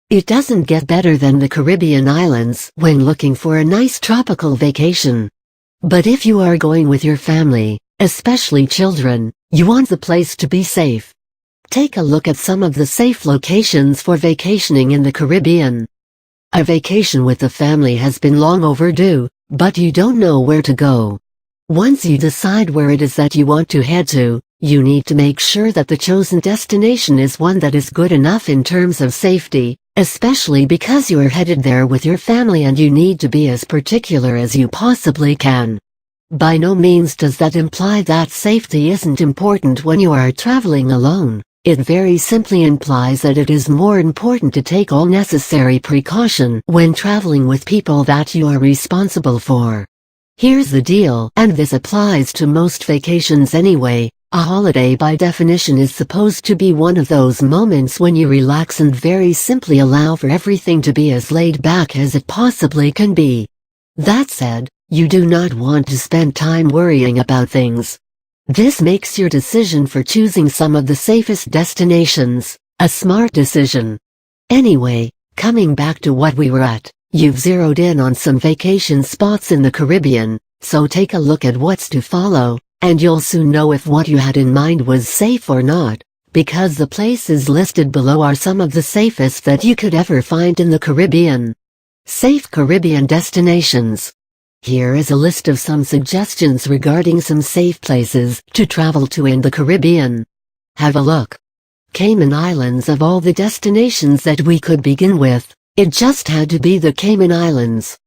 It doesn't get better than the Caribbean islands when looking for a nice tropical vacation. But if you are going with your family, especially children, you want the place to be safe. Take a look at some of the safe locations for vacationing in the Caribbean. A vacation with the family has been long overdue, but you don't know where to go. Once you decide where it is that you want to head to, you need to make sure that the chosen destination is one that is good enough in terms of safety, especially because you are headed there with your family and you need to be as particular as you possibly can. By no means does that imply that safety isn't important when you are traveling alone. It very simply implies that it is more important to take all necessary precaution when traveling with people that you are responsible for. Here's the deal, and this applies to most vacations anyway. A holiday by definition is supposed to be one of those moments when you relax and very simply allow for everything to be as laid back as it possibly can be. That said, you do not want to spend time worrying about things. This makes your decision for choosing some of the safest destinations a smart decision. Anyway, coming back to what we were at, you've zeroed in on some vacation spots in the Caribbean, so take a look at what's to follow, and you'll soon know if what you had in mind was safe or not, because the places listed below are some of the safest that you could ever find in the Caribbean. Safe Caribbean destinations. Here is a list of some suggestions regarding some safe places to travel to in the Caribbean. Have a look. Cayman Islands. Of all the destinations that we could begin with, it just had to be the Cayman Islands.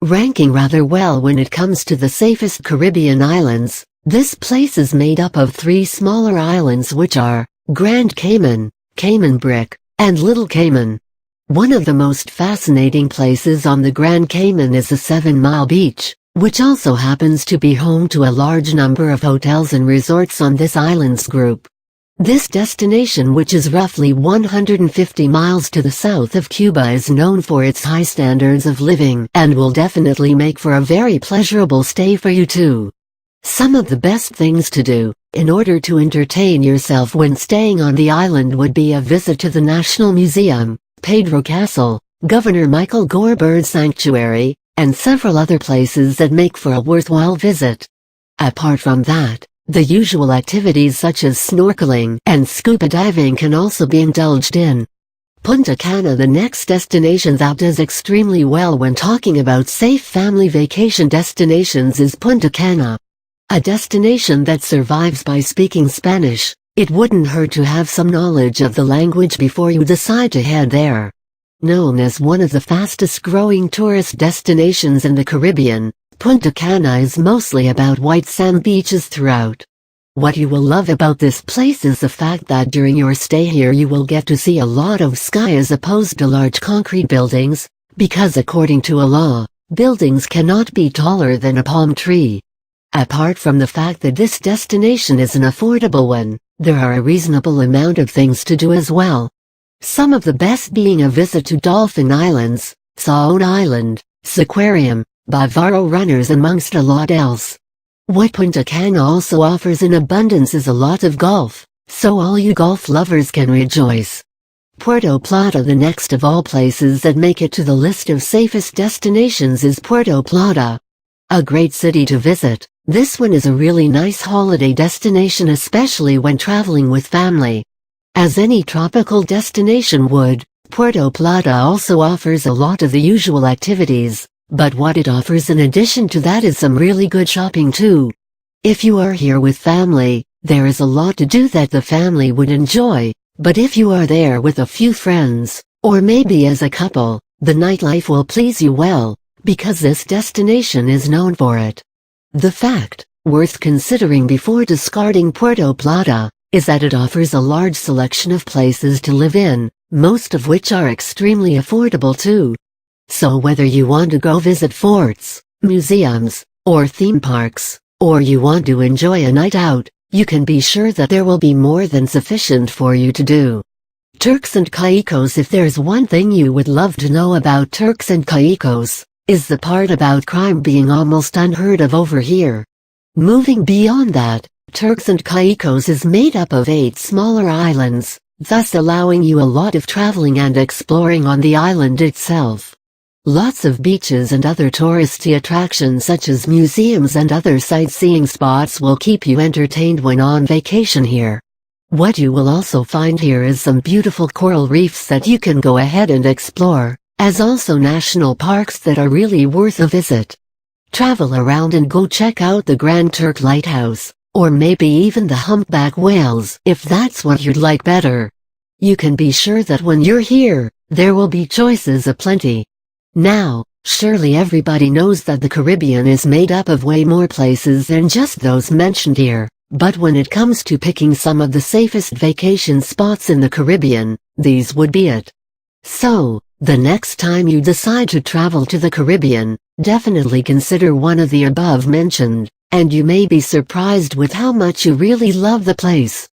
Ranking rather well when it comes to the safest Caribbean islands, this place is made up of 3 smaller islands which are Grand Cayman, Cayman Brick, and Little Cayman. One of the most fascinating places on the Grand Cayman is the 7 Mile Beach, which also happens to be home to a large number of hotels and resorts on this islands group. This destination, which is roughly 150 miles to the south of Cuba, is known for its high standards of living and will definitely make for a very pleasurable stay for you too. Some of the best things to do in order to entertain yourself when staying on the island would be a visit to the National Museum, Pedro Castle, Governor Michael Gore Bird Sanctuary, and several other places that make for a worthwhile visit. Apart from that, the usual activities such as snorkeling and scuba diving can also be indulged in. Punta Cana. The next destination that does extremely well when talking about safe family vacation destinations is Punta Cana. A destination that survives by speaking Spanish. It wouldn't hurt to have some knowledge of the language before you decide to head there. Known as one of the fastest growing tourist destinations in the Caribbean, Punta Cana is mostly about white sand beaches throughout. What you will love about this place is the fact that during your stay here you will get to see a lot of sky as opposed to large concrete buildings, because according to a law, buildings cannot be taller than a palm tree. Apart from the fact that this destination is an affordable one, there are a reasonable amount of things to do as well. Some of the best being a visit to Dolphin Islands, Saon Island, Seaquarium, Bavaro Runners, amongst a lot else. What Punta Cana also offers in abundance is a lot of golf, so all you golf lovers can rejoice. Puerto Plata. The next of all places that make it to the list of safest destinations is Puerto Plata. A great city to visit. This one is a really nice holiday destination, especially when traveling with family. As any tropical destination would, Puerto Plata also offers a lot of the usual activities, but what it offers in addition to that is some really good shopping too. If you are here with family, there is a lot to do that the family would enjoy, but if you are there with a few friends, or maybe as a couple, the nightlife will please you well, because this destination is known for it. The fact, worth considering before discarding Puerto Plata, is that it offers a large selection of places to live in, most of which are extremely affordable too. So whether you want to go visit forts, museums, or theme parks, or you want to enjoy a night out, you can be sure that there will be more than sufficient for you to do. Turks and Caicos. If there's one thing you would love to know about Turks and Caicos, is the part about crime being almost unheard of over here. Moving beyond that, Turks and Caicos is made up of 8 smaller islands, thus allowing you a lot of traveling and exploring on the island itself. Lots of beaches and other touristy attractions such as museums and other sightseeing spots will keep you entertained when on vacation here. What you will also find here is some beautiful coral reefs that you can go ahead and explore, as also national parks that are really worth a visit. Travel around and go check out the Grand Turk Lighthouse, or maybe even the humpback whales if that's what you'd like better. You can be sure that when you're here, there will be choices aplenty. Now, surely everybody knows that the Caribbean is made up of way more places than just those mentioned here, but when it comes to picking some of the safest vacation spots in the Caribbean, these would be it. So, the next time you decide to travel to the Caribbean, definitely consider one of the above mentioned, and you may be surprised with how much you really love the place.